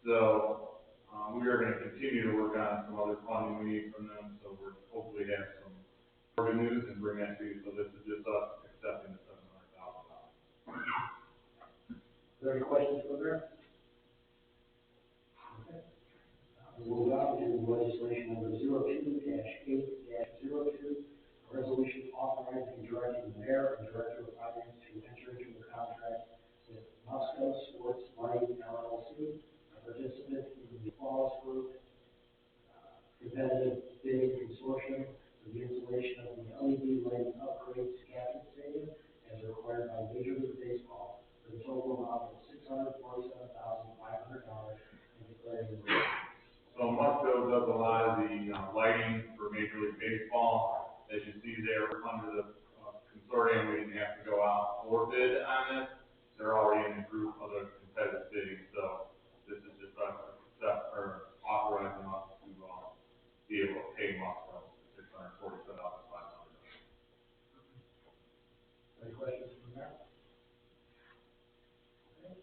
So, we are gonna continue to work on some other funding we need from them, so we're hopefully have some more good news and bring that to you, so this is just us accepting the $700,000. Are there any questions from there? Okay. We'll move on to legislation number 02-8-02, a resolution authorizing and directing the mayor and director of finance to enter into a contract with Moscow Sports Lighting LLC, a participant in the Falls Group competitive bidding consortium for the installation of the LED lighting upgrades to Captain Stadium as required by Major League Baseball for the total amount of $647,500 and declaring an emergency. So Musco does a lot of the lighting for Major League Baseball. As you see there, under the consortium, we didn't have to go out for bid on this. They're already in a group of the competitive bidding, so this is just authorizing us to be able to pay Musco $647,500. Any questions from there? Okay.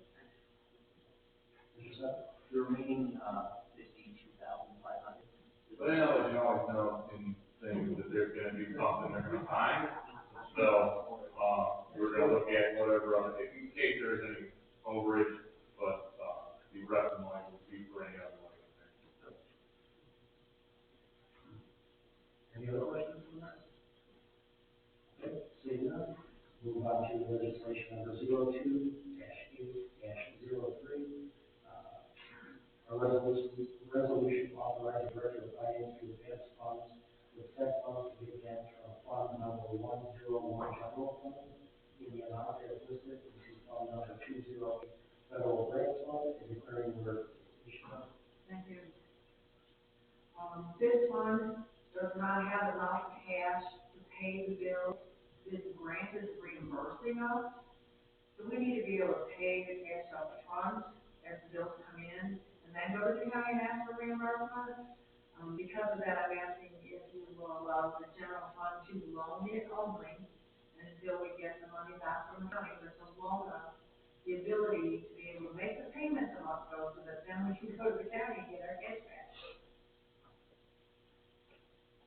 Mr. Sutton? The remaining $52,500. Well, as you always know in things that there's going to be something they're going to find. So we're going to look at whatever other, in case there's any overage, but the rest of the money will be for any other money. Any other questions from that? Okay, seeing none, move on to legislation number 02-8-03. A resolution authorizing director of finance to advance funds with said funds to be advanced from fund number 101 general fund in the amount as listed into fund number 208 federal grants fund and declaring emergency. Thank you. This fund does not have enough cash to pay the bills. This grant is reimbursing us. So we need to be able to pay the cash up front as the bills come in, and then go to the county and ask for reimbursement. Because of that, I'm asking if you will allow the general fund to loan it only until we get the money back from the county. This will loan us the ability to be able to make the payments to Moscow so that then we can go to the county and get our cash back.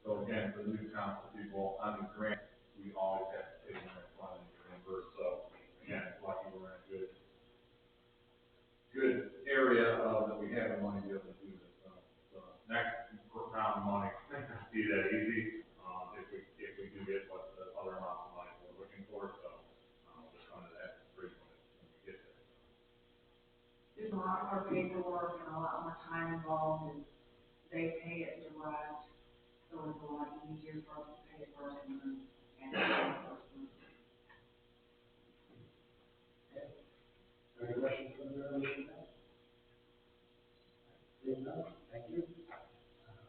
So again, for the new council people, on the grant, we always have to pay the grant fund and reimburse. So again, it's lucky we're in a good area that we have the money to be able to do this. So next round of money, it's not be that easy if we do get what the other amounts of money we're looking for. So we'll come to that pretty when we get there. There's a lot more paperwork and a lot more time involved, and they pay it direct, so it's a lot easier for us to pay it first and then reimbursement. Any questions from the resolution? Seeing none, thank you.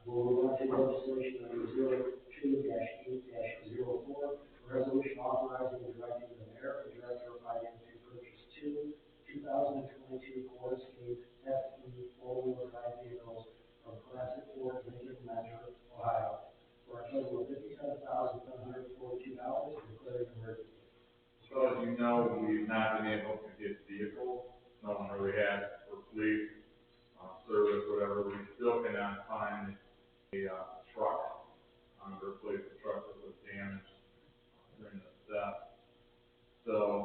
We'll move on to legislation number 02-8-04, a resolution authorizing and directing the mayor and director of finance to purchase two 2022 Ford Escape SE four-wheel drive vehicles from Classic Ford Lincoln Metro, Ohio, for a total of $57,742 and declaring an emergency. So as you know, we've not been able to get vehicles. No one really has for police, service, whatever. We still cannot find a truck to replace the truck that was damaged during the theft. So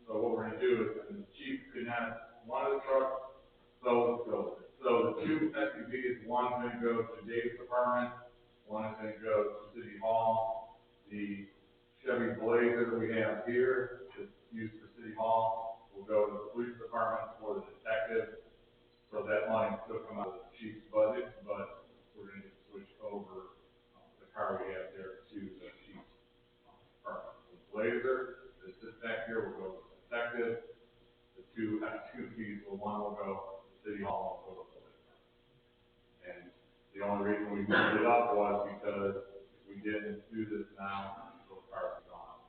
what we're going to do is, the chief could not, one of the trucks, so let's go with it. So the two SUVs, one's going to go to Dave's department, one is going to go to City Hall. The Chevy Blazer that we have here that's used for City Hall will go to the police department for the detective. So that money still come out of the chief's budget, but we're going to switch over the car we have there to the chief's department. The Blazer that sits back here will go to the detective. The two SUVs, one will go to City Hall, one will go to the police department. And the only reason we moved it up was because if we didn't do this now, those cars are gone.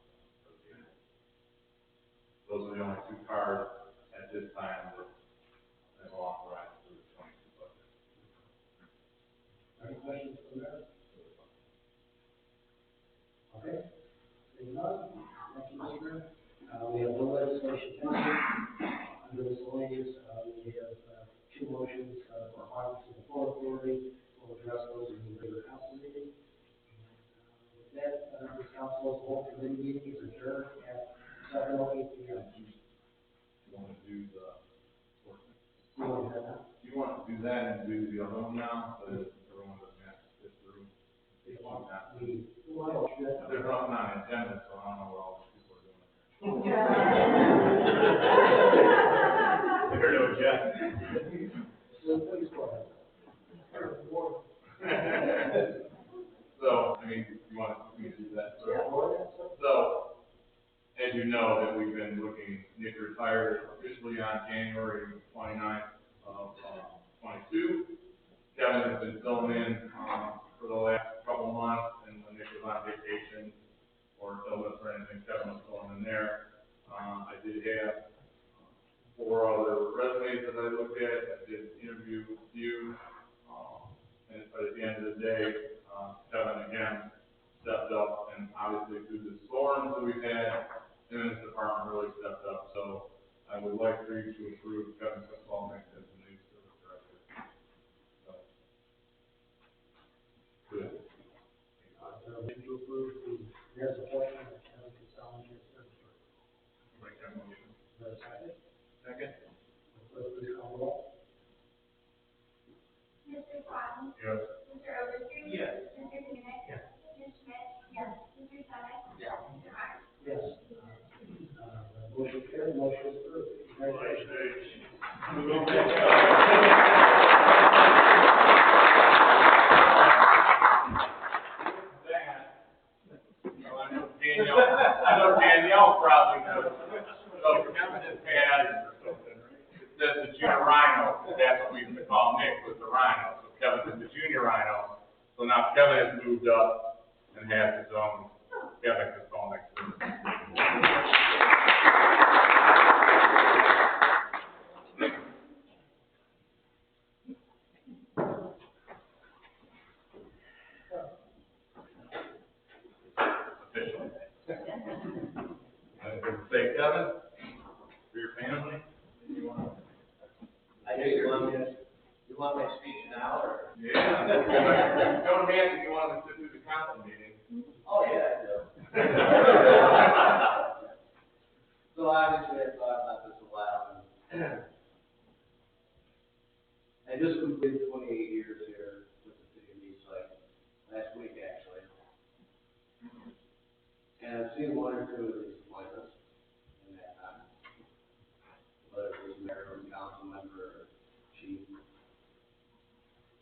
Those are the only two cars at this time that have authorized for the 22 budget. Any questions from there? Okay. Seeing none, thank you, Mr. Mayor. We have no legislation pending. Under miscellaneous, we have two motions do the, You want to do that? do you want to do that and do the other one now, so that everyone doesn't have to sit through? You want to- There's nothing on the agenda, so I don't know what all these people are doing. There no objections. So please go ahead. So, I mean, you want me to do that? Yeah, go ahead, sir. So, as you know, that we've been looking, Nick retired officially on January 29th of 22. Kevin has been filling in for the last couple months, and when Nick was on vacation or illness or anything, Kevin was filling in there. I did have 4 other resumes that I looked at. I did interview with you, but at the end of the day, Kevin again stepped up, and obviously through the storms that we've had, him and his department really stepped up. So I would like for you to approve Kevin McCormick as the new service director. So, good. Did you approve the mayor's appointment of Kevin Casale as service director? Make that motion. Is there a second? Second? Clerk, please call the roll. Mr. Cotton? Yes. Mr. Oglesby? Yes. Mr. Kenneth? Yes. Ms. Schmidt? Yes. Mr. Summers? Yeah. Mr. Meyer? Yes. Motion carried, motion is approved. Congratulations. I know Danielle probably knows. So Kevin has had, it says the junior rhino, that's what we used to call Nick, was the rhino. So Kevin is the junior rhino. So now Kevin has moved up and has his own Kevin Casale next to him. Official. Say, Kevin, for your family, you want to? I know you want my speech now, or? Yeah. Don't imagine you want to sit through the council meeting. Oh, yeah, I do. So obviously, I thought about this a while, and I just completed 28 years here with the city of East Lake, last week, actually. And I've seen 1 or 2 of these appointments in that time. Whether it was mayor or council member or chief.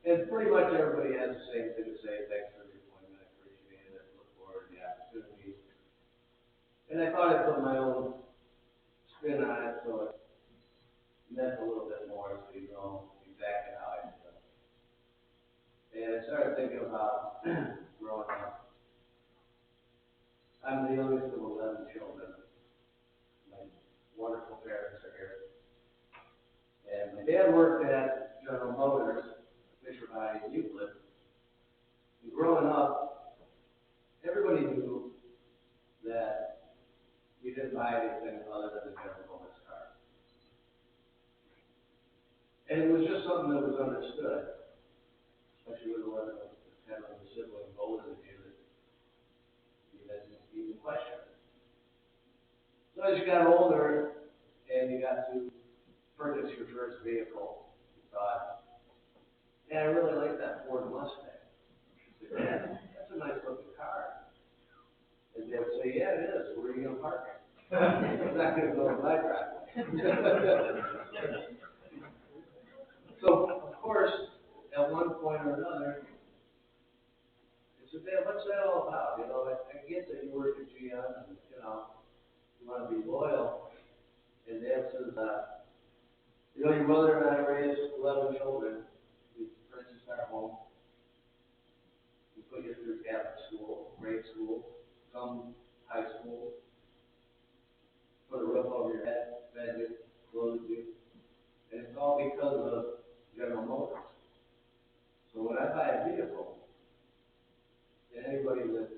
And pretty much everybody has the same thing to say: thanks for the appointment, I appreciate it, look forward to the opportunity. And I thought I'd put my own spin on it, so it meant a little bit more, so you know exactly how I feel. And I started thinking about growing up. I'm the youngest of 11 children. My wonderful parents are here. And my dad worked at General Motors, Fisher Body in Euclid. And growing up, everybody knew that you didn't buy anything other than the General Motors car. And it was just something that was understood, especially with one of the siblings older than you that you didn't even question it. So as you got older and you got to purchase your first vehicle, you thought, yeah, I really like that Ford Mustang. I said, yeah, that's a nice looking car. And they would say, yeah, it is. Where are you going to park it? It's not going to go in my driveway. So, of course, at one point or another, I said, man, what's that all about? You know, I get that you work at GM and, you know, you want to be loyal. And Dad says, you know, your mother and I raised 11 children. We purchased our home. We put you through Catholic school, grade school, some high school. Put a roof over your head, fed you, clothed you. And it's all because of General Motors. So when I buy a vehicle, and anybody that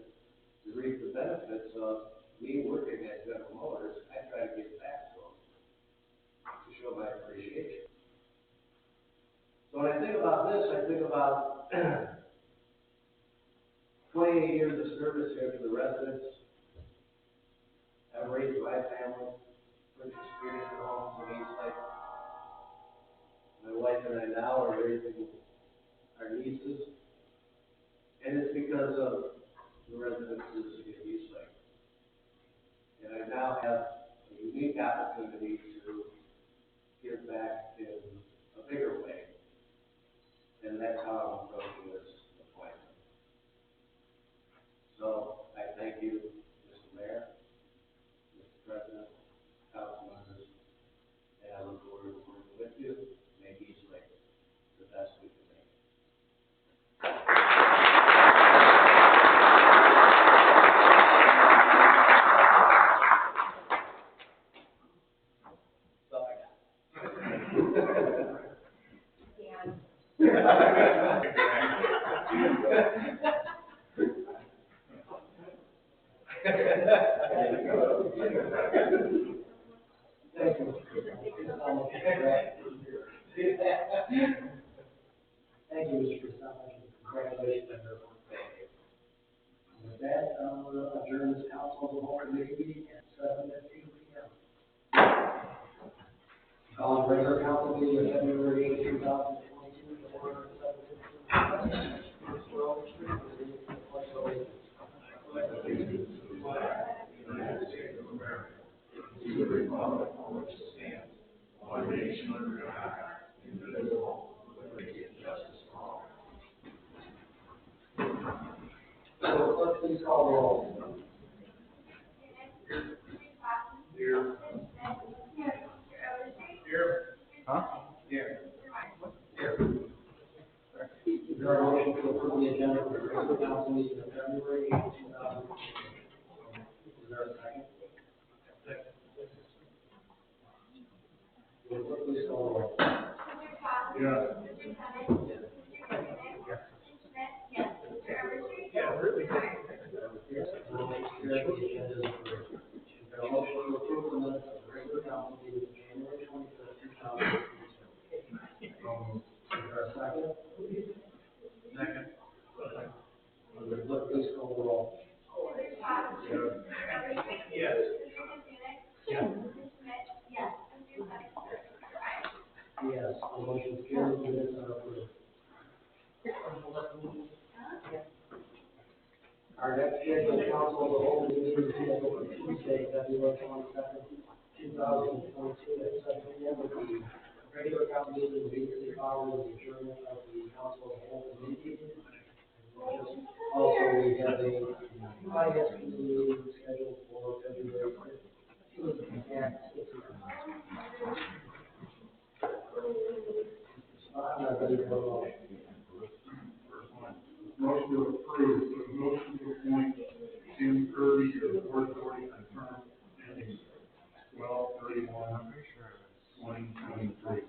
reaps the benefits of me working at General Motors, I try to give back to them to show my appreciation. So when I think about this, I think about 28 years of service here to the residents. I've raised my family, purchased 3 different homes in East Lake. wife and I now are raising our nieces. And it's because of the residents of the city of East Lake. And I now have a unique opportunity to give back in a bigger way. And that's how I'm approaching this appointment. So I thank you, Mr. Mayor, Mr. President, council members, and I look forward to working with you to make East Lake the best we can make. That's all I got. Thank you. Thank you, Mr. Casale. Congratulations on your work. With that, we'll adjourn this council of the whole committee meeting at 7:15 p.m. Calling regular council meeting of February 8, 2022, to order at 7:15. Mr. Overstreet, the pledge of allegiance. United States of America, to the republic for which it stands, one nation under God, indivisible, with liberty and justice for all. So, clerk, please call the roll. Here. Here. Huh? Here. Is there a motion to approve the agenda for the regular council meeting of February 8, 2022? Is there a second? Will the clerk please call the roll? Yes. Yes, the motion carries. The agenda is approved. Is there a motion to approve the minutes of the regular council meeting of January 25th, 2022? Is there a second? Second. Will the clerk please call the roll? Yes. Yes, the motion carries. The minutes are approved. Our next scheduled council of the whole meeting is scheduled for Tuesday, February 22nd, 2022 at 7 p.m. with the regular council meeting immediately following the adjournment of the council of the whole committee. Also, we have a finance committee meeting scheduled for February 15th at 6 p.m. I'm not ready for a motion. Motion to approve, motion to appoint Tim Kirby to the Port Authority on term ending 12/31/2023.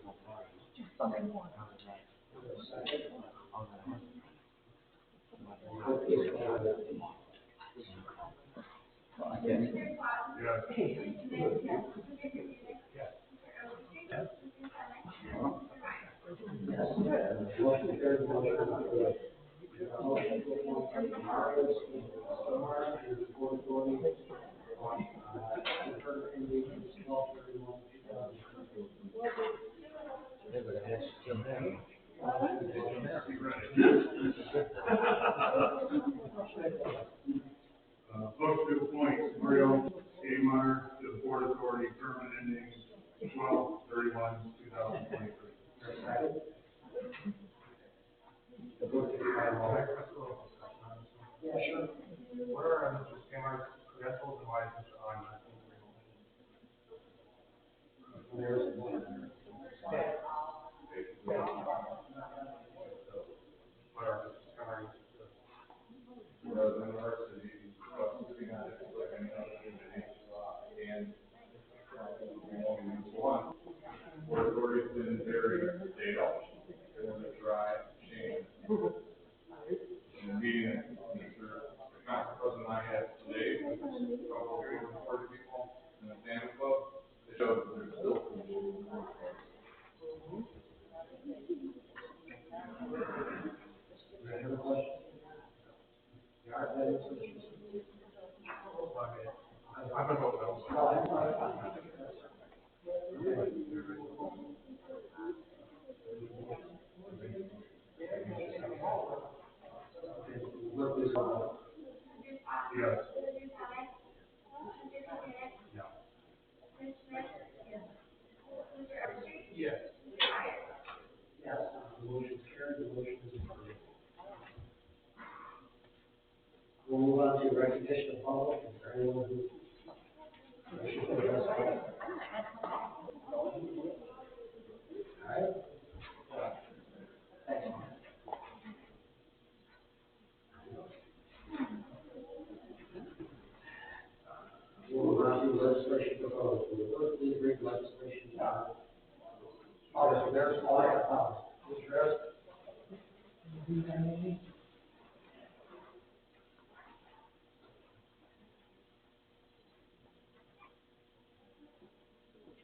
Motion carries. Motion approved. Motion to appoint Marcus Summer to the Port Authority on term ending 12/31/2023. Motion to appoint Mario A. Meyer to the Port Authority, term ending 12/31/2023. Yeah, sure. What are Mr. Skimmer's credentials and why is Mr. Owen not in the There's one. What are Mr. Skimmer's? President of our city, sitting on it like any other committee, and we only use one. Port Authority's been very stale, it was a dry change. In the meeting that the council president and I had today, with a couple of 40 people in the family club, it showed that there's still some on to recognition of public. Is there anyone who wishes to address public? All right. Thanks. We'll move on to legislation proposed. Will the clerk please read legislation? Mr. Harris, all I have comments. Mr. Harris?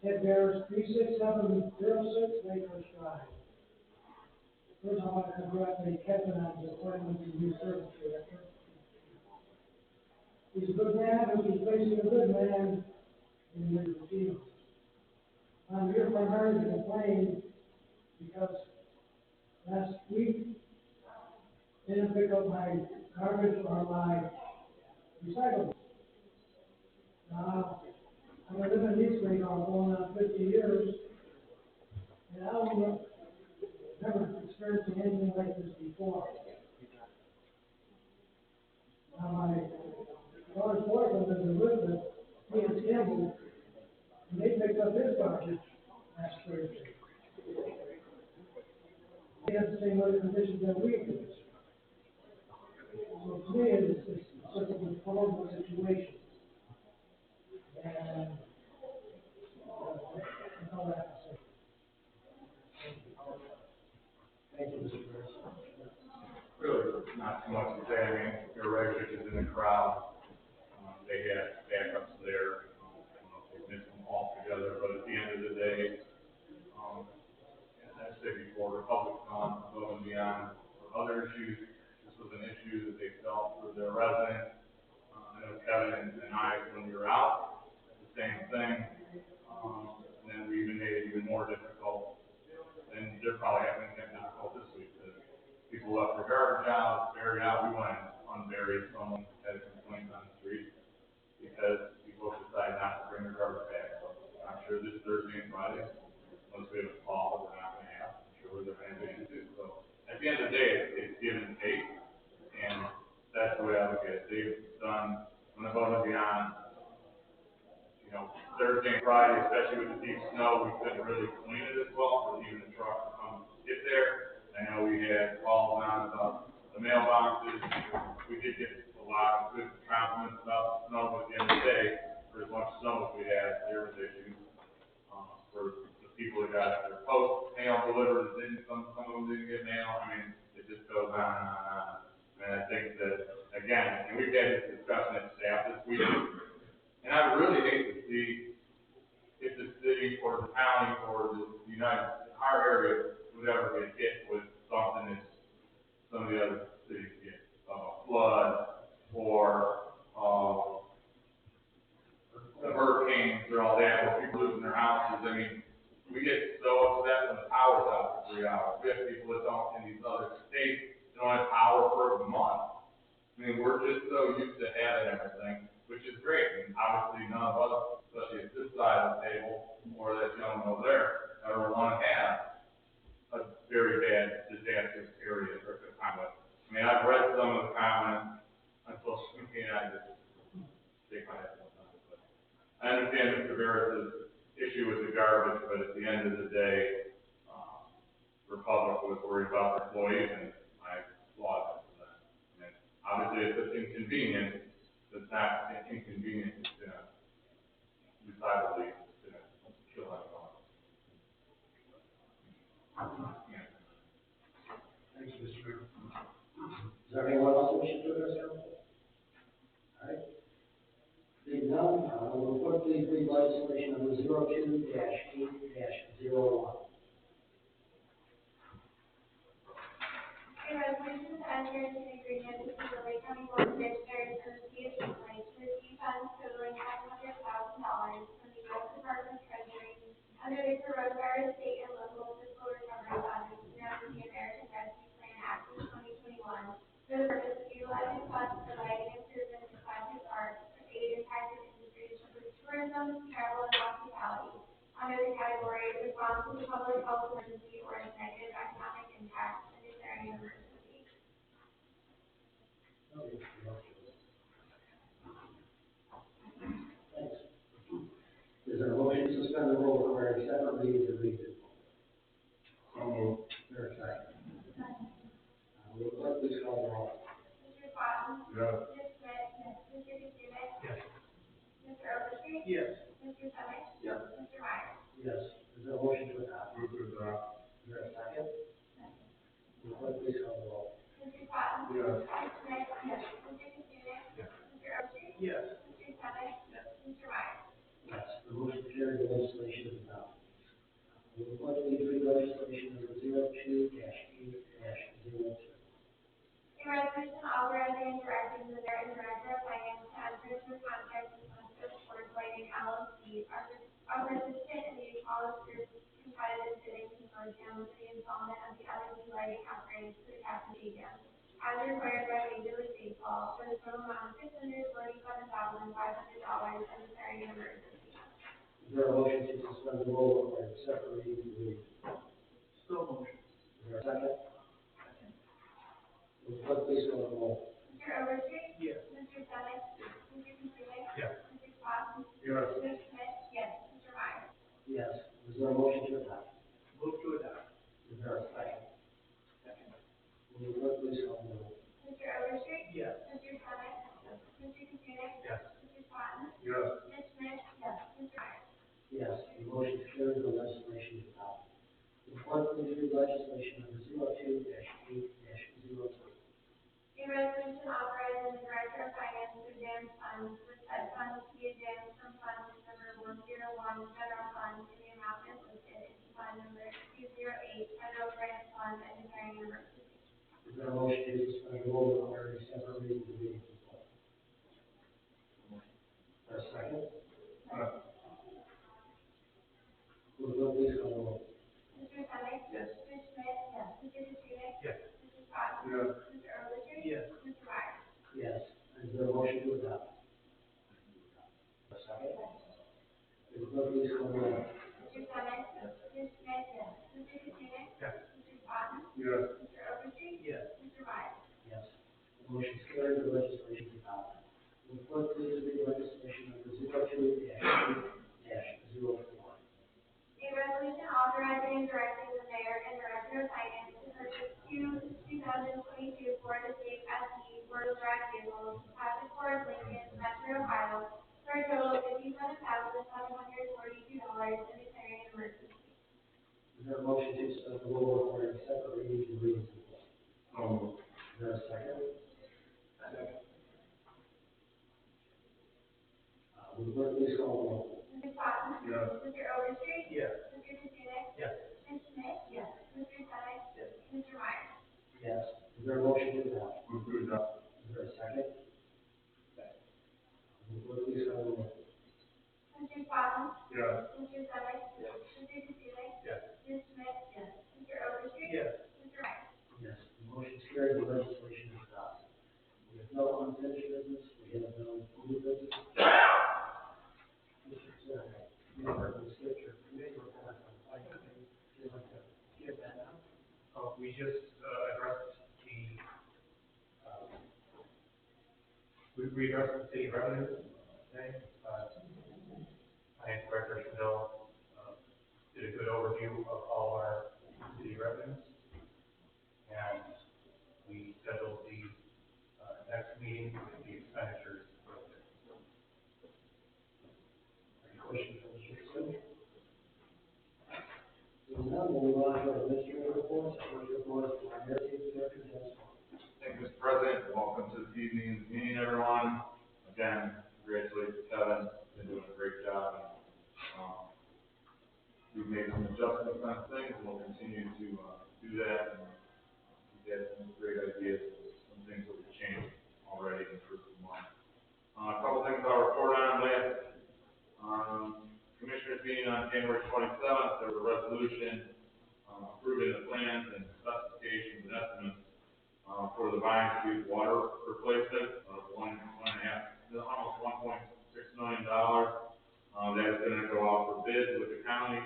Ed Bears, 36706 Lakehurst Drive. First, I want to congratulate Kevin on his appointment to new service director. He's a good man, and he's placing a good man in his field. I'm here primarily to complain because last week, didn't pick up my garbage or my recyclables. Now, I've been living in East Lake going on 50 years, and I don't know, never experienced anything like this before. Now, my daughter's boyfriend lives in Elizabeth, he and Campbell, and they picked up his garbage last Thursday. They have the same weather conditions that we do. So to me, it's such a deplorable situation. And that's all I have to say. Thank you, Mr. Harris. Really, not too much to say. I mean, your Reg is in the crowd. They had backups there. I don't know if they missed them altogether, but at the end of the day, as I said before, the public's gone above and beyond for other issues. This was an issue that they felt for their residents. I know Kevin and I, when we were out, the same thing. And then we even made it even more difficult. And they're probably having it difficult this week. People left their garbage out, buried out. We went and unburied someone had a complaint on the street because people decided not to bring their garbage back. So I'm sure this Thursday and Friday, once we have a call, we're not going to have. I'm sure they're going to be able to do. So at the end of the day, it's give and take. And that's the way I look at it. They've done one above and beyond. You know, Thursday and Friday, especially with the deep snow, we couldn't really clean it as well for even the truck to come get there. I know we had calls on about the mailboxes. We did get a lot of good compliments about the snow, but at the end of the day, for as much snow as we had, there was issues. For the people that got their post mail delivered, some of them didn't get mail. I mean, it just goes on and on and on. And I think that, again, and we've had this discussion at staff this week, and I would really hate to see if the city or the county or the our area would ever get hit with something that some of the other cities get, flood or the hurricanes or all that, where people losing their houses. I mean, we get so upset when the power's out for 3 hours. We have people that don't in these other states that don't have power for a month. I mean, we're just so used to having everything, which is great. And obviously none of us, especially at this side of the table, or that gentleman over there, ever want to have a very bad disastrous area for the comment. I mean, I've read some of the comments on social media, and I just shake my head sometimes. But I understand Mr. Barrett's issue with the garbage, but at the end of the day, Republic was worried about their employees, and I applaud them for that. I mean, obviously, if it's inconvenient, it's not inconvenient. It's going to decidedly kill everyone. Thank you, Mr. Mayor. Is there anyone else wishing to address council? All right. Seeing none, will the clerk please read legislation number 02-8-01. A resolution to enter into an agreement between the Lake County Board of Commissioners and the City of East Lake to receive funds totaling $500,000 from the U.S. Department of Treasury under the Coronavirus State and Local Fiscal Recovery Fund through the American Rescue Plan Act of 2021 for the purpose of utilizing funds for lighting improvements in Classic Parks to aid impacted industries such as tourism, travel, and hospitality under the category response to the public health emergency or its negative economic impact and declaring an emergency. Move the fourth reading of legislation number 02-8-02. A resolution authorizing and directing the mayor and director of finance to enter into a contract with Sunset Sports Lighting LLC, a participant in the Apollo Group competitive bidding consortium for the installment of the LED lighting upgrades to the Captain Stadium, as required by Major League Baseball, for the total amount of $647,500 and declaring an emergency. Is there a motion to suspend the rule and second reading to read? So motion. Is there a second? Will the clerk please call the roll? Mr. Overstreet? Yes. Mr. Senick? Mr. Katrina? Yes. Mr. Spock? Yes. Ms. Smith? Yes. Mr. Meyer? Yes. Is there a motion to adopt? Move to adopt. Is there a second? Second. Will the clerk please call the roll? Mr. Overstreet? Yes. Mr. Senick? Mr. Katrina? Yes. Mr. Spock? Yes. Ms. Smith? Yes. Mr. Meyer? Yes. The motion is carried, the legislation is adopted. The fourth reading of legislation number 02-8-02. A resolution authorizing the director of finance to advance funds with said funds to be advanced from fund number 101 general fund in the amount as listed into fund number 208 federal grant fund and declaring an emergency. Is there a motion to suspend the rule and order a separate reading to read? Is there a second? Will the clerk please call the roll? Mr. Senick? Yes. Ms. Smith? Yes. Mr. Katrina? Yes. Mr. Spock? Yes. Mr. Overstreet? Yes. Mr. Meyer? Yes. Is there a motion to adopt? A second? Will the clerk please call the roll? Mr. Senick? Ms. Smith? Yes. Mr. Katrina? Yes. Mr. Spock? Yes. Mr. Overstreet? Yes. Mr. Meyer? Yes. The motion is carried, the legislation is adopted. Will the clerk please read legislation number 02-8-04? A resolution authorizing and directing the mayor and director of finance to purchase two 2022 Ford Escape SE four-wheel drive vehicles, classic Ford Lincoln, Metro, Ohio, for a total of $57,742 and declaring an emergency. Is there a motion to suspend the rule and order a separate reading to read? Is there a second? Second. Will the clerk please call the roll? Mr. Spock? Yes. Mr. Overstreet? Yes. Mr. Katrina? Yes. Ms. Smith? Yes. Mr. Senick? Yes. Mr. Meyer? Yes. Is there a motion to adopt? Move to adopt. Is there a second? Second. Will the clerk please call the roll? Mr. Spock? Yes. Mr. Senick? Yes. Mr. Katrina? Yes. Ms. Smith? Yes. Mr. Overstreet? Yes. Mr. Meyer? Yes. The motion is carried, the legislation is adopted. We have no unfinished business, we have no new business. Mr. Chairman, you have to skip your committee report on item A. Would you like to give that out? We just, addressed the, we addressed the city revenue today. Finance Director Chanel, did a good overview of all our city revenues. And we scheduled the, next meeting with the expenditures. Any questions from Mr. Chairman? Seeing none, we'll move on to our administrative reports. First report is from our Mayor Chief Director, Dennis Moore. Thank you, Mr. President. Welcome to this evening's meeting, everyone. Again, congratulations, Kevin. Been doing a great job. We've made some adjustments on things, and we'll continue to do that. And we had some great ideas, some things that we've changed already in the first month. A couple things I'll report on last Commissioners meeting on January 27th. There was a resolution approving the plans and specifications and estimates for the Vine Street water replacement of almost $1.6 million. That is going to go out for bids with the county.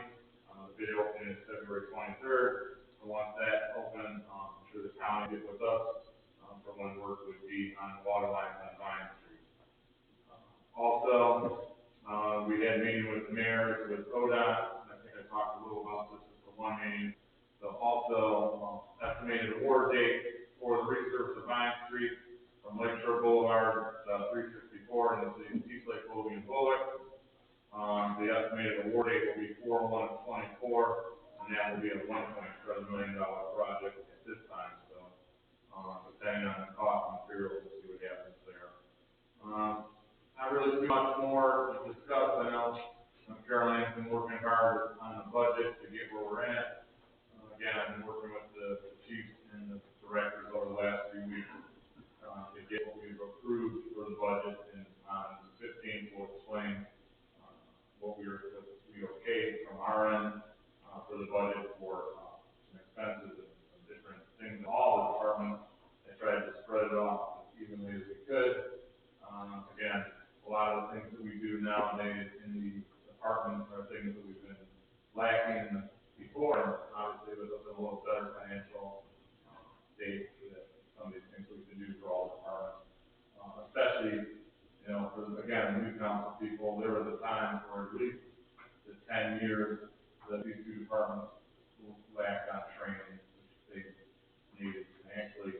The bid opening is February 23rd. So once that opens, I'm sure the county will get with us for when work would be on water lines on Vine Street. Also, we had a meeting with the mayors, with ODOT. I think I talked a little about this at the one meeting. So also estimated award date for the resurface of Vine Street from Lakeshore Boulevard, 364 in the city of Eastlake, Logan, and Bullock. The estimated award date will be 4/1/24, and that will be a $1.7 million project at this time. So, depending on the cost of materials, we'll see what happens there. Not really too much more to discuss. I know Caroline's been working hard on the budget to get where we're at. Again, I've been working with the chiefs and the directors over the last few weeks, to get what we've approved for the budget, and on the 15th, we'll explain, what we okayed from our end, for the budget for, some expenses and different things in all the departments. I tried to spread it off as evenly as we could. Again, a lot of the things that we do nowadays in the departments are things that we've been lacking before, and obviously with a little better financial state, that some of these things we can do for all departments. Especially, you know, for, again, new council people, there was a time for at least the 10 years that these two departments lacked on training, which they needed. And actually,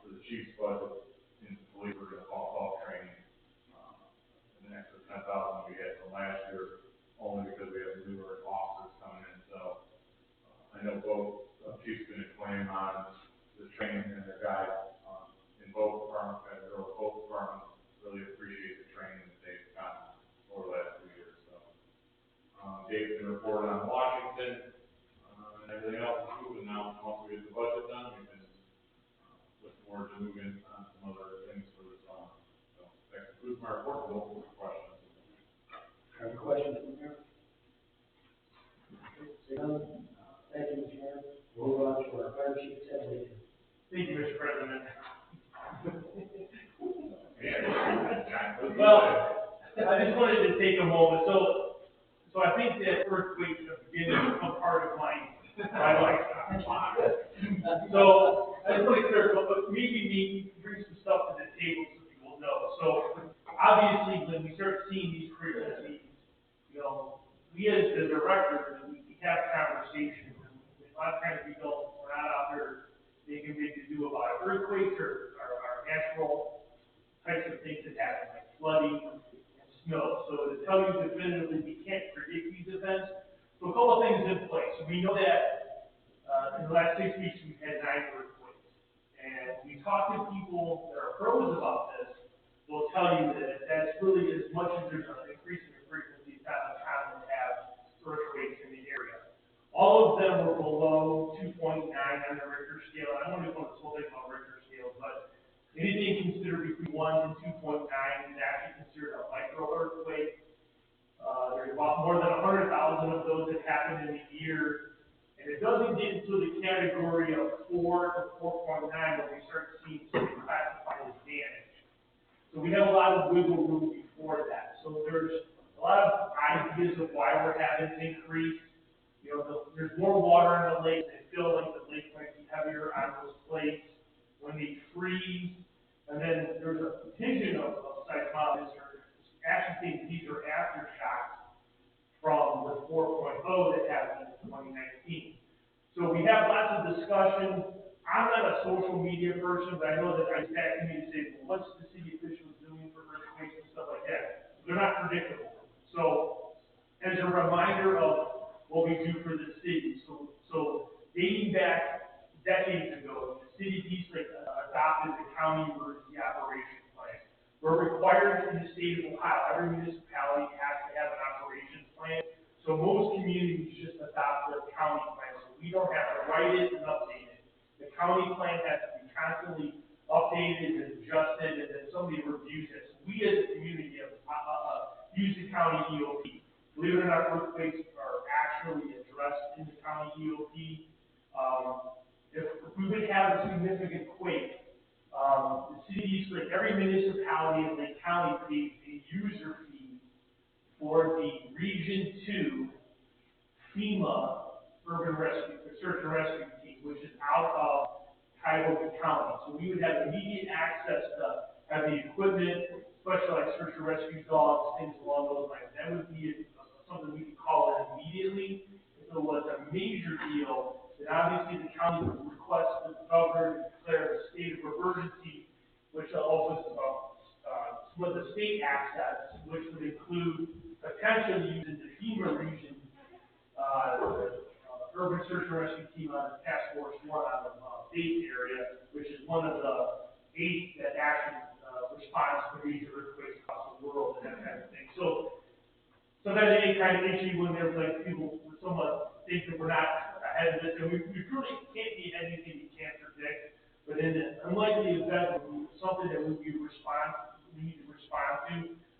for the chief's budget, in the police, we're going to call training, an extra 10,000 we had from last year, only because we have newer officers coming in. So I know both chiefs been a claim on the training and their guide in both departments. Both departments really appreciate the training that they've gotten over the last 2 years. So Dave can report on Washington, and everything else is moving now. Once we get the budget done, we can look forward to moving on some other things for the summer. So that concludes my report. We'll open for questions. Any questions from here? Thank you, Mr. Mayor. We'll move on to our fire chief, Ted Lincoln. Thank you, Mr. President. Well, I just wanted to take a moment. So I think that earthquakes have beginning to become part of my lifestyle. So I just want to clear, but maybe we bring some stuff to the table so people know. So obviously, when we start seeing these frequencies, you know, we as the directors, we have conversations. A lot of times we're not out there thinking we can do about earthquakes or natural types of things that happen, like flooding and snow. So to tell you definitively, we can't predict these events. So a couple of things in place. We know that in the last 6 weeks we've had 9 earthquakes, and we talk to people that are pros about this. Will tell you that that's really, as much as there's an increase in the frequency, it's not uncommon to have earthquakes in the area. All of them were below 2.9 on the Richter scale. I don't even want to talk about Richter scale, but anything considered between 1 and 2.9 is actually considered a micro earthquake. There's about more than 100,000 of those that happen in a year, and it doesn't get into the category of 4 to 4.9 when we start seeing something classified as damage. So we have a lot of wiggle room before that. So there's a lot of ideas of why we're having an increase. You know, there's more water in the lake. They feel like the lake might be heavier on those plates when they freeze. And then there's a contingent of seismologists who actually think these are aftershocks from the 4.0 that happened in 2019. So we have lots of discussion. I'm not a social media person, but I know that I asked me to say, well, what's the city officials doing for earthquakes and stuff like that? They're not predictable. So as a reminder of what we do for the city, so dating back decades ago, the city of Eastlake adopted the county emergency operations plan. We're required in the state of Ohio, every municipality has to have an operations plan. So most communities just adopt the county plan. So we don't have to write it and update it. The county plan has to be constantly updated and adjusted, and then somebody reviews it. So we as a community have used the county EOP. Believe it or not, earthquakes are actually addressed in the county EOP. If we would have a significant quake, the city of Eastlake, every municipality in Lake County pays a user fee for the Region 2 FEMA urban rescue, search and rescue team, which is out of Cuyahoga County. So we would have immediate access to have the equipment, specialized search and rescue dogs, things along those lines. That would be something we could call it immediately. If it was a major deal, then obviously the county would request the governor to declare a state of emergency, which also some of the state access, which would include potentially using the FEMA region, urban search and rescue team on the task force 1 out of base area, which is one of the 8 that actually responds to major earthquakes across the world and that kind of thing. So sometimes it gets kind of itchy when there's like people, somewhat think that we're not ahead of this, and we really can't be ahead of anything we can't predict. But in an unlikely event, something that we need to respond to,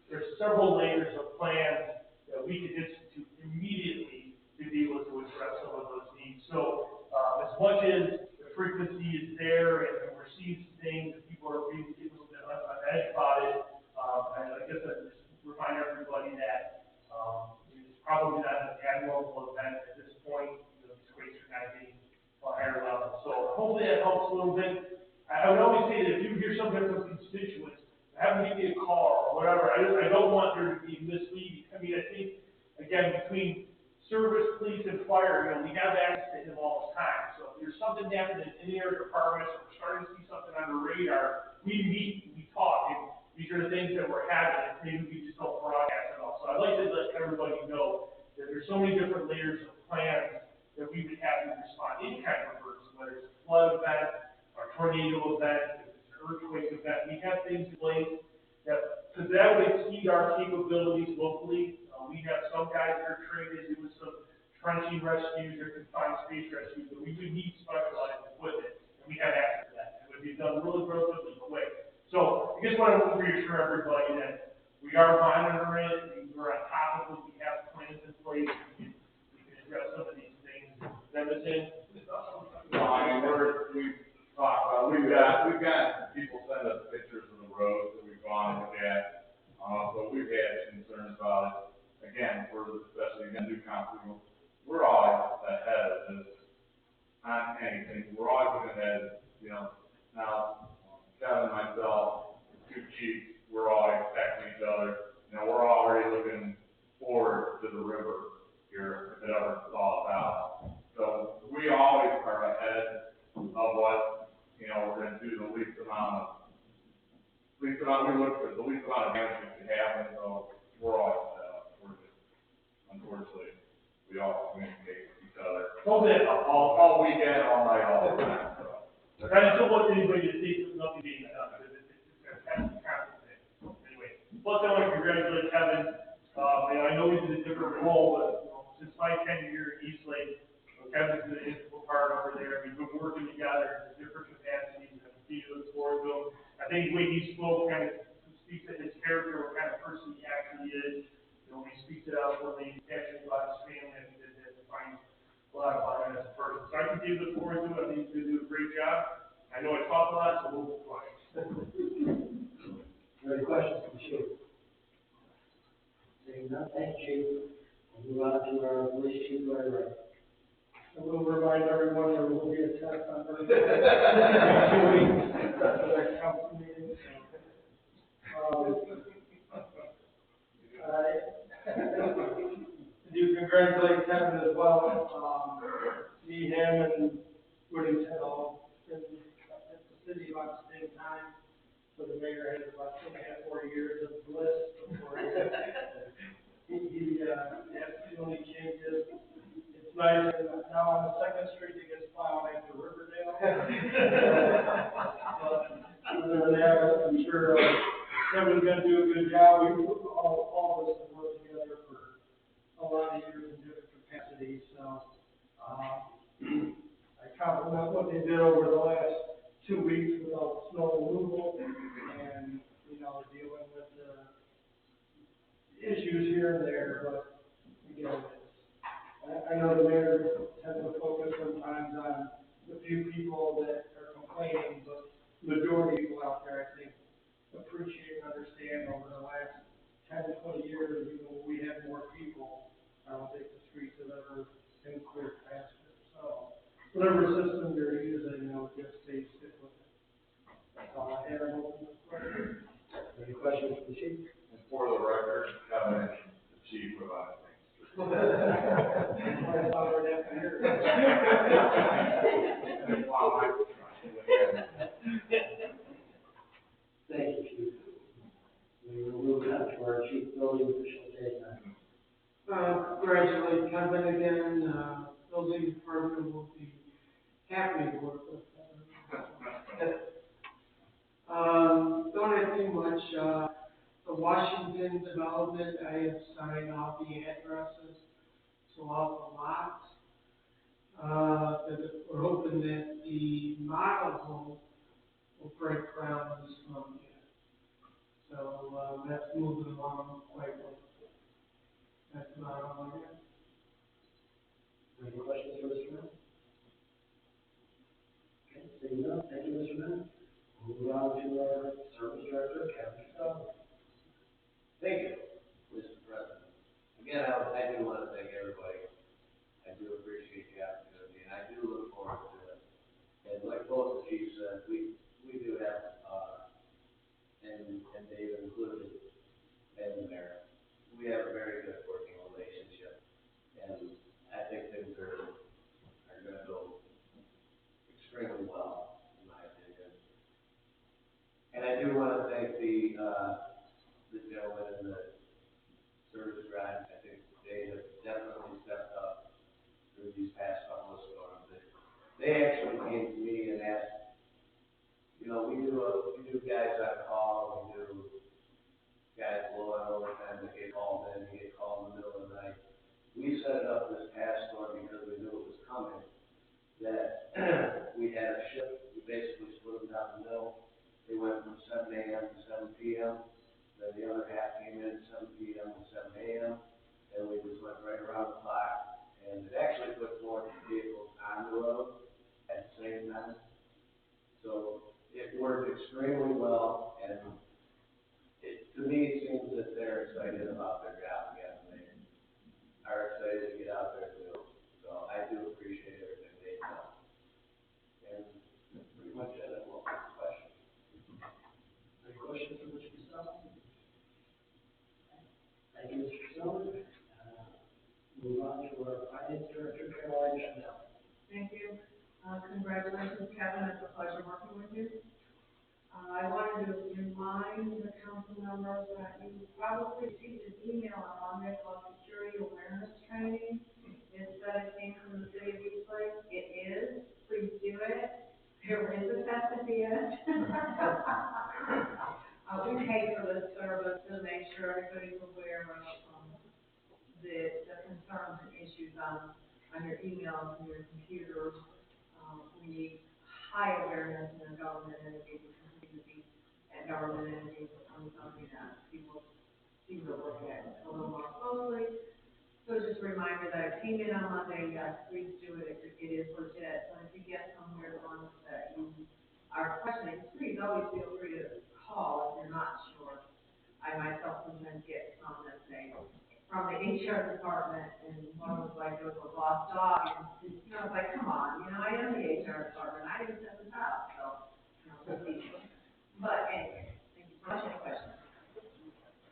there's several layers of plans that we could institute immediately to be able to address some of those needs. So, as much as the frequency is there and we're seeing things, and people are getting a little bit on edge about it, I guess I just remind everybody that, it's probably not an abnormal event at this point. These rates are not getting a higher level. So hopefully that helps a little bit. I would always say that if you hear something from constituents, have them give me a call or whatever. I don't want there to be misleading. I mean, I think, again, between service, police, and fire, we have access to him all the time. So if there's something happening in the other departments, or we're starting to see something on the radar, we meet, we talk, and these are the things that we're having. Maybe we just don't broadcast it all. So I'd like to let everybody know that there's so many different layers of plans that we would have to respond to any kind of emergency, whether it's a flood event, or tornado event, if it's an earthquake event. We have things in place that, because that would exceed our capabilities locally. We have some guys that are trained to do some trenching rescues or confined space rescues, but we do need specialized equipment, and we have access to that. It would be done relatively quick. So I just want to reassure everybody that we are monitoring it, we're on top of it, we have plans in place, we can address some of these things. Is that what it is? No, I mean, we've talked about, we've got people send us pictures of the roads that we've gone and looked at, but we've had concerns about it. Again, especially again, new council, we're always ahead of this on anything. We're always looking ahead, now, Kevin, myself, two chiefs, we're always texting each other. We're already looking forward to the river here, if it ever thaws out. So we always are ahead of what, we're gonna do the least amount we look for the least amount of damage that can happen, so we're always set up. Unfortunately, we all communicate with each other. All weekend, all night, all the time, so. I just don't want anybody to think that nothing being done, because it's a constant thing. Anyway, plus I want to congratulate Kevin. I know he's in a different role, but since my tenure here at Eastlake, Kevin's been an integral part over there. We've been working together in different capacities, and I continue to look forward to him. I think the way he spoke kind of speaks to his character, what kind of person he actually is. When he speaks it out, when he actually about his family, I think that defines a lot about him as a person. So I continue to look forward to it. I think he's going to do a great job. I know I talk a lot, so we'll move on. Any questions from the chief? Saying none, thank you, chief. We'll move on to our police chief, Larry Wright. I will remind everyone there will be a test on Thursday. 2 weeks after the next council meeting. Do congratulate Kevin as well. Me, him, and Woody had all been at the city about the same time. So the mayor had about 4 years of bliss before he had too many changes. It's nice, and now on the Second Street it gets plowed after Riverdale. But other than that, I'm sure Kevin's gonna do a good job. We all of us have worked together for a lot of years in different capacities, so I compliment what they did over the last 2 weeks without snow removal, and dealing with the issues here and there. But again, I know the mayor has to focus sometimes on the few people that are complaining, but majority of people out there, I think, appreciate and understand over the last 10, 20 years, even when we had more people, I don't think the streets have ever been cleared faster. So whatever system you're using, just stay stick with it. That's all I have. Any questions from the chief? And for the record, Kevin is the chief of our things. I thought I would have to hear it. Thank you, chief. We will move on to our chief building official liaison. Congratulate Kevin again. Building department will be happy to work with Kevin. Don't have too much. The Washington development, I have signed off off the addresses, so off the lots. That we're hoping that the model home will break ground this month yet. So, that's moving along quite well. That's about all I got. Any questions for Mr. Mann? Okay, seeing none, thank you, Mr. Mann. Moving on to our service director, Kevin Costello. Thank you, Mr. President. Again, I do want to thank everybody. I do appreciate the opportunity, and I do look forward to it. And like both the chiefs said, we do have, and Dave included, and the mayor, we have a very good working relationship. And I think things are gonna go extremely well, in my opinion. And I do want to thank the gentleman in the service drive. I think they have definitely stepped up through these past couple of storms. They actually came to me and asked, you know, we do guys on call, we do guys low on overtime that get called in, you get called in the middle of the night. We set it up this past storm because we knew it was coming, that we had a shift, we basically split them down the middle. They went from 7 a.m. to 7 p.m., then the other half came in 7 p.m. to 7 a.m., and we just went right around the clock, and it actually puts more vehicles on the road at the same time. So it worked extremely well, and to me, it seems that they're excited about their job again, and they are excited to get out there too. So I do appreciate everything they've done. And that's pretty much it. I won't take questions. Any questions for Mr. Costello? Thank you, Mr. Costello. Move on to our finance director, Caroline Chanel. Thank you. Congratulations, Kevin. It's a pleasure working with you. I wanted to remind the council members that you probably received an email on Monday called Security Awareness Training. It said it came from the city of East Lake. It is. Please do it. There is a test at the end. We pay for this service to make sure everybody's aware of the concerns and issues on your emails and your computers. We need high awareness in the government entities. We continue to be at government entities on something that people are looking at a little more closely. So just a reminder that it came in on Monday. Yes, please do it. It is legit. So if you get somewhere ones that you are questioning, please always feel free to call if you're not sure. I myself sometimes get some that say from the HR department, and one was like, it was a lost dog, and you know, it's like, come on, you know, I am the HR department, I didn't send this out, so, you know, we'll see. But anyway, thank you so much. Any questions?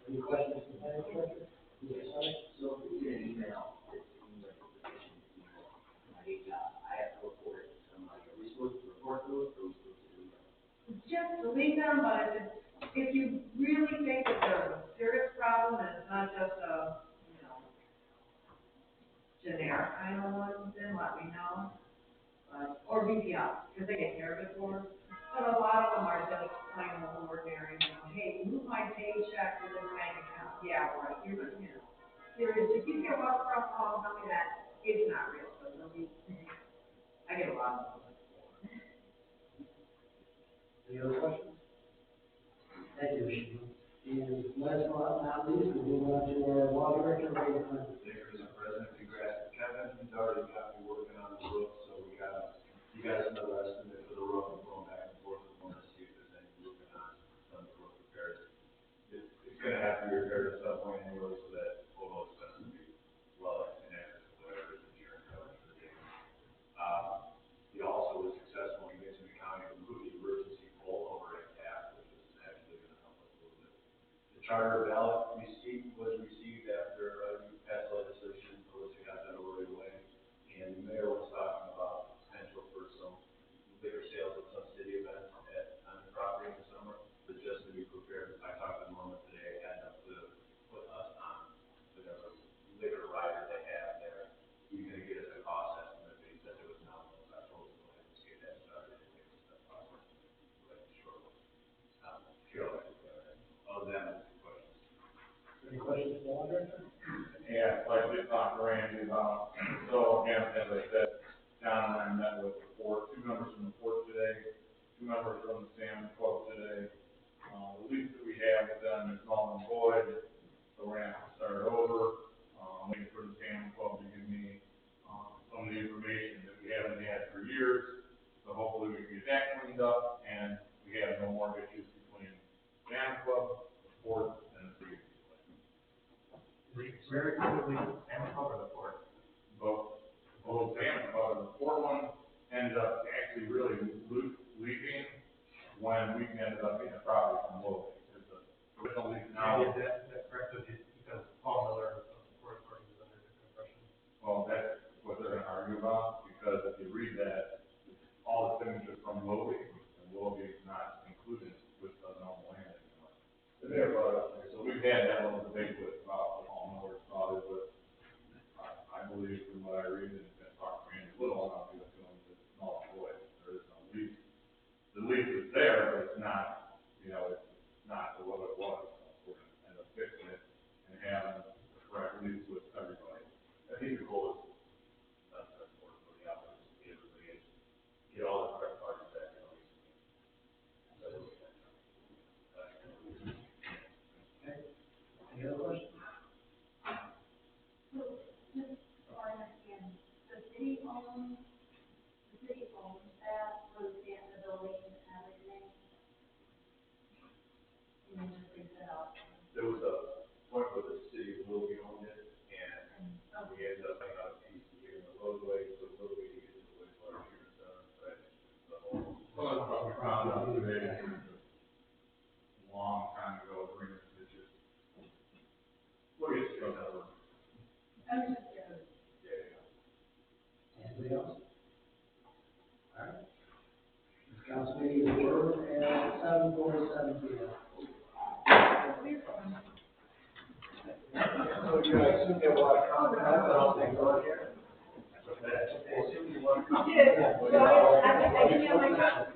Any questions for the finance director? Yes, sir. So if we get an email that seems like it's sufficient, I have to report it to somebody. Are we supposed to report those, or are we supposed to delete them? Just delete them, but if you really think that there's a serious problem and it's not just a, you know, generic kind of one, then let me know. Or BPI, because they get here before. But a lot of them are just plain old ordinary, you know, hey, move my paycheck to this bank account. Yeah, right, you're gonna, you know. Serious, if you get a lot of calls, tell me that it's not real, so they'll be, I get a lot of them. Any other questions? Thank you, Mr. And last but not least, we move on to our law director, Ray Hunt. Thank you, Mr. President. Congrats to Kevin. He's already got me working on the roof, so you got another estimate for the roof. I'm going back and forth with one to see if there's any movement on some of the roof repairs. It's gonna have to be repaired at some point anyway, so that total expense will be well in excess of whatever is insurance coverage for the he also was successful in convincing the county to move the emergency pole over at CAP, which is actually gonna help us a little bit. The charter ballot receipt was received after you passed legislation, Melissa got that over right away. had for years. So hopefully we can get that cleaned up, and we have no more issues between Jam Club, the port, and the city. Where exactly, Salmon Club or the port? Both, Jam Club, the port one ended up actually really leaking when we ended up getting a property from Lowe's. There's a original leak now. Is that correct, because Paul Miller of the port authority was under different impression? Well, that's what they're gonna argue about, because if you read that, all the signatures from Lowe's, and Lowe's is not included with the normal land anymore. So they're brought up there. So we've had that little debate with, Paul Miller about it, but I believe from what I read, and talk to Randy Little, I'll be going to null and void. There is no lease. The lease is there, but it's not, it's not what it was. So we're gonna end up fixing it and having the correct lease with everybody. I think the goal is, that's important for the operators, to get everybody, get all the correct parties back in the lease. Okay, any other questions? So, just so I understand, the city owns that, so the building and everything? And then just lease it out? There was a point where the city of Willoughby owned it, and we ended up paying out a piece to give them the roadway, so Willoughby needed the wastewater treatment center, but the whole. Well, that's what we found out today, there's a long time ago agreement, it's just, What is it? I was just curious. Anybody else? All right. This council meeting is adjourned at 7:47 p.m. So you assume you want to comment on it, I'll take over here. I assume you want to comment. Yeah, so I didn't have my, camera.